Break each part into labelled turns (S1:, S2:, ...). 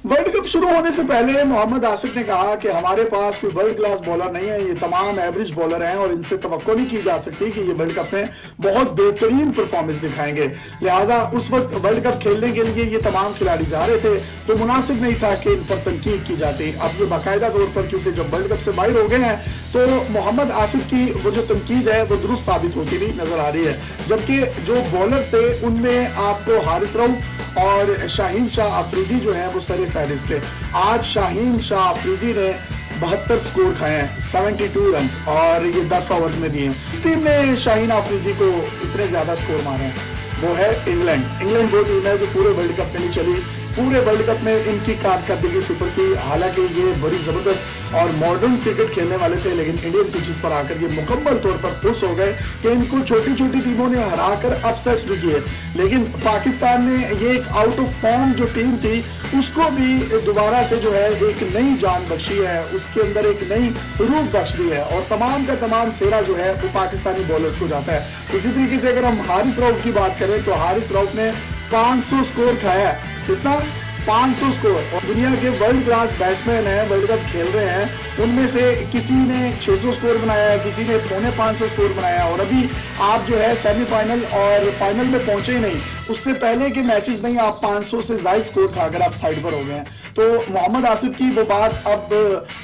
S1: World cup शुरू होने से पहले मोहम्मद आसिफ ने कहा कि हमारे पास कोई वर्ल्ड क्लास बॉलर नहीं है, ये तमाम एवरेज बॉलर हैं और इनसे तवक्को नहीं की जा सकती कि ये वर्ल्ड कप में बहुत बेहतरीन परफॉर्मेंस दिखाएंगे। लिहाजा उस वक्त वर्ल्ड कप खेलने के लिए ये तमाम खिलाड़ी जा रहे थे तो मुनासिब नहीं था कि इन पर तनकीद की जाती। अब ये बाकायदा तौर पर क्योंकि जब वर्ल्ड कप से बाहर हो गए हैं तो मोहम्मद आसिफ की वो जो तनकीद है वो दुरुस्त साबित होती भी नजर आ रही है। जबकि जो बॉलर्स थे उनमें आपको हारिस रऊफ और शाहीन शाह अफरीदी जो है वो सरे फहरिस्त थे। आज शाहीन शाह अफरीदी ने 72 स्कोर खाए हैं, 72 रन, और ये 10 ओवर में दिए। इस टीम ने शाहीन अफरीदी को इतने ज्यादा स्कोर मारे हैं वो है इंग्लैंड वो टीम है जो पूरे वर्ल्ड कप में नहीं चली, पूरे वर्ल्ड कप में इनकी कारकर्दगी सिफर की। हालांकि ये बड़ी जबरदस्त और मॉडर्न क्रिकेट खेलने वाले थे लेकिन इंडियन पिचेस पर आकर ये मुकम्मल तौर पर पुश हो गए कि इनको छोटी छोटी टीमों ने हराकर अपसेट्स भी किए। लेकिन पाकिस्तान ने ये एक आउट ऑफ फॉर्म जो टीम थी उसको भी दोबारा से जो है एक नई जान बख्शी है, उसके अंदर एक नई रूह बख्श दी है और तमाम का तमाम सेरा जो है वो पाकिस्तानी बॉलर्स को जाता है। इसी तरीके से अगर हम हारिस रऊफ की बात करें तो हारिस रऊफ ने 500 स्कोर खाया है। कितना? 500 स्कोर। और दुनिया के वर्ल्ड क्लास बैट्समैन हैं, वर्ल्ड कप खेल रहे हैं, उनमें से किसी ने 600 स्कोर बनाया है, किसी ने 550 स्कोर बनाया है और अभी आप जो है सेमीफाइनल और फाइनल में पहुंचे ही नहीं, उससे पहले के मैचेस में ही आप 500 से ज्यादा स्कोर खाकर आप साइड पर हो गए हैं। तो मोहम्मद आसिफ की वो बात अब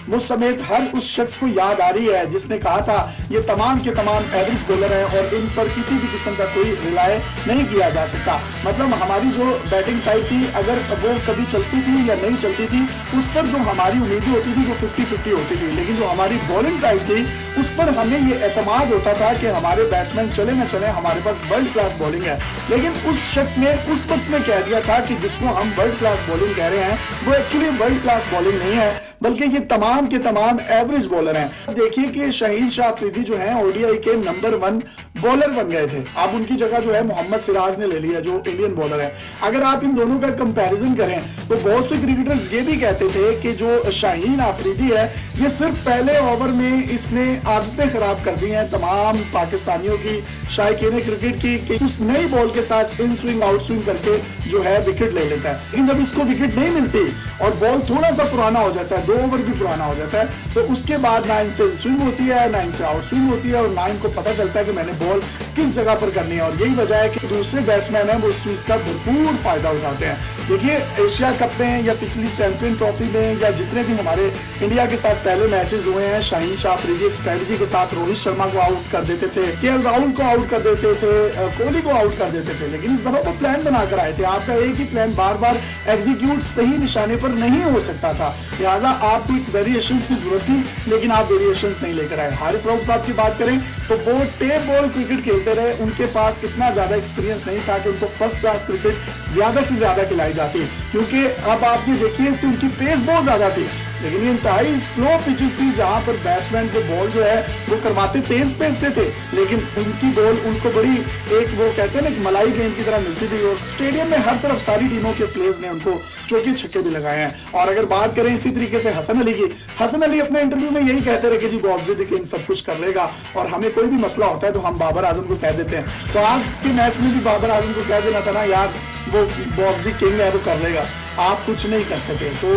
S1: मुझ समेत हर उस शख्स को याद आ रही है जिसने कहा था ये तमाम के तमाम एवरेज बॉलर हैं और इन पर किसी भी किस्म का कोई रिलाय नहीं किया जा सकता। मतलब हमारी जो बैटिंग साइड थी अगर वो कभी चलती थी या नहीं चलती थी उस पर जो हमारी उम्मीदें होती थी वो 50-50 होती थी, लेकिन जो हमारी बॉलिंग साइड थी उस पर हमें ये एतमाद होता था कि हमारे बैट्समैन चले न चले हमारे पास वर्ल्ड क्लास बॉलिंग है। लेकिन उस शख्स ने उस वक्त में कह दिया था कि जिसको हम वर्ल्ड क्लास बॉलिंग कह रहे हैं वो एक्चुअली वर्ल्ड क्लास बॉलिंग नहीं है बल्कि ये तमाम के तमाम एवरेज बॉलर हैं। देखिए कि शाहीन शाह अफरीदी जो हैं ओडीआई के नंबर 1 बॉलर बन गए थे, अब उनकी जगह जो है मोहम्मद सिराज ने ले लिया जो इंडियन बॉलर है। अगर आप इन दोनों का कंपैरिजन करें तो बहुत से क्रिकेटर्स ये भी कहते थे कि जो शाहीन अफरीदी है ये सिर्फ पहले ओवर में इसने आदतें खराब कर दी हैं तमाम पाकिस्तानियों की, शायकीन क्रिकेट की, कि उस नई बॉल के साथ स्पिन स्विंग आउट स्विंग करके जो है विकेट ले लेता है। लेकिन जब इसको विकेट नहीं मिलती और बॉल थोड़ा सा पुराना हो जाता है, 2 ओवर भी पुराना हो जाता है, तो उसके बाद ना इनसे स्विंग होती है ना इनसे आउट स्विंग होती है और ना इनको पता चलता है कि मैंने बॉल किस जगह पर करनी है। और यही वजह है कि दूसरे बैट्समैन है वो उस चीज का भरपूर फायदा उठाते हैं। देखिए एशिया कप में या पिछली चैंपियन ट्रॉफी में या जितने भी हमारे इंडिया के साथ पहले मैचेस हुए हैं, शाहीन शाह अफरीदी एक स्ट्रेटजी के साथ रोहित शर्मा को आउट कर देते थे, केएल राहुल को आउट कर देते थे, कोहली को आउट कर देते थे, लेकिन इस दफा वो प्लान बनाकर आए थे। आपका एक ही प्लान बार बार एग्जीक्यूट सही निशाने पर नहीं हो सकता था, लिहाजा आपको वेरिएशंस की जरूरत थी लेकिन आप वेरिएशंस नहीं लेकर आए। हारिस रऊफ साहब की बात करें तो वो टेप बॉल क्रिकेट खेलते रहे, उनके पास इतना ज्यादा एक्सपीरियंस नहीं था कि उनको फर्स्ट क्लास क्रिकेट ज्यादा से ज्यादा खिलाई जाती, क्योंकि अब आप ये देखिए कि उनकी पेस बहुत ज्यादा थी लेकिन ये इंतहाई स्लो पिचेस थी जहां पर बैट्समैन को बॉल जो है वो करवाते तेज पेस से थे, लेकिन उनकी बॉल उनको बड़ी एक वो कहते हैं ना कि मलाई गेंद की तरह मिलती थी और स्टेडियम में हर तरफ सारी टीमों के प्लेयर्स ने उनको चौके छक्के भी लगाए हैं। और अगर बात करें इसी तरीके से हसन अली की, हसन अली अपने इंटरव्यू में यही कहते रहे कि जी बॉब्जी द किंग सब कुछ कर लेगा और हमें कोई भी मसला होता है तो हम बाबर आजम को कह देते हैं। तो आज के मैच में भी बाबर आजम को कह देना था ना यार वो बॉब्जी किंग है वो कर लेगा, आप कुछ नहीं कर सके। तो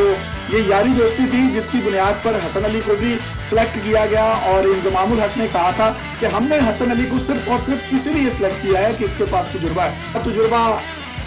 S1: ये यारी दोस्ती थी जिसकी बुनियाद पर हसन अली को भी सिलेक्ट किया गया और इंजमामुल हक ने कहा था कि हमने हसन अली को सिर्फ और सिर्फ इसीलिए सिलेक्ट किया है कि इसके पास तजुर्बा है। तजुर्बा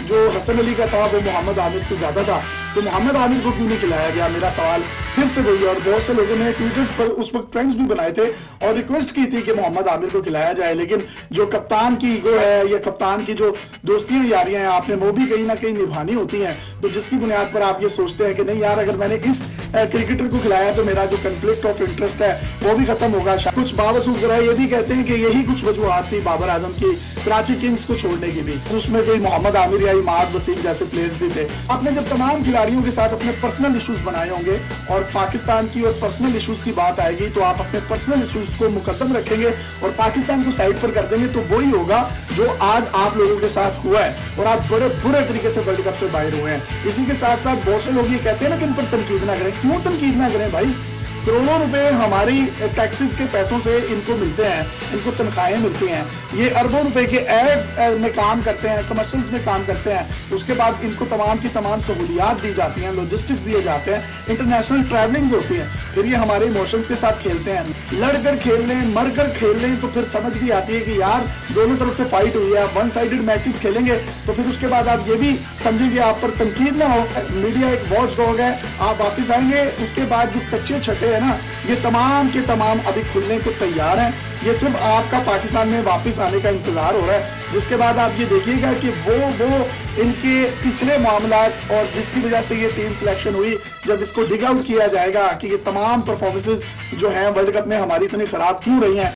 S1: जो हसन अली का था वो मोहम्मद आमिर से ज्यादा था, तो मोहम्मद आमिर को क्यों नहीं खिलाया गया, मेरा सवाल फिर से वही है। और बहुत से लोगों ने ट्विटर्स पर उस वक्त ट्रेंड्स भी बनाए थे और रिक्वेस्ट की थी कि मोहम्मद आमिर को खिलाया जाए, लेकिन जो कप्तान की ईगो है या कप्तान की जो दोस्तियां यारियां हैं आपने वो भी कहीं ना कहीं निभानी होती हैं, तो जिसकी बुनियाद पर आप ये सोचते हैं कि नहीं यार अगर मैंने इस क्रिकेटर को खिलाया तो मेरा जो कन्फ्लिक्ट ऑफ इंटरेस्ट है वो भी खत्म होगा। कुछ बावसूद जरा ये भी कहते हैं कि यही कुछ वजूहत थी बाबर आजम की कराची किंग्स को छोड़ने की भी, उसमें कोई मोहम्मद आमिर या इमाद वसीम जैसे प्लेयर्स भी थे। आपने जब तमाम खिलाड़ियों के साथ अपने पर्सनल इश्यूज बनाए होंगे और पाकिस्तान की और पर्सनल इश्यूज की बात आएगी तो आप अपने पर्सनल इश्यूज को मुकद्दम रखेंगे और पाकिस्तान को साइड पर कर देंगे, तो वही होगा जो आज आप लोगों के साथ हुआ है और आप बड़े बुरे तरीके से वर्ल्ड कप से बाहर हुए हैं। इसी के साथ साथ बहुत से लोग ये कहते हैं ना कि इन पर तनकीद ना करें, क्यों तनकीद ना करें भाई, करोड़ों रुपए हमारी टैक्सेस के पैसों से इनको मिलते हैं, इनको तनख्वाहें मिलती हैं, ये अरबों रुपए के एड्स में काम करते हैं, कमर्शियल्स में काम करते हैं, उसके बाद इनको तमाम की तमाम सहूलियात दी जाती हैं, लॉजिस्टिक्स दिए जाते हैं, इंटरनेशनल ट्रैवलिंग होती है, फिर ये हमारे इमोशंस के साथ खेलते हैं। लड़कर खेल लें, मरकर खेल लें तो फिर समझ भी आती है कि यार दोनों तरफ से फाइट हुई है, वन साइडेड मैचेस खेलेंगे तो फिर उसके बाद आप ये भी समझेंगे आप पर तनकीद ना हो। मीडिया एक वॉच डॉग है, आप वापस आएंगे उसके बाद जो कच्चे छठे हैं ना, ये तमाम के तमाम अभी खुलने को तैयार हैं। ये सिर्फ आपका पाकिस्तान में वापस आने का इंतजार हो रहा है, जिसके बाद आप ये देखिएगा कि वो इनके पिछले मामलात और जिसकी वजह से ये टीम सिलेक्शन हुई, जब इसको डिग आउट किया जाएगा कि ये तमाम परफॉर्मेंसेज जो हैं वर्ल्ड कप में हमारी इतनी खराब क्यों रही हैं।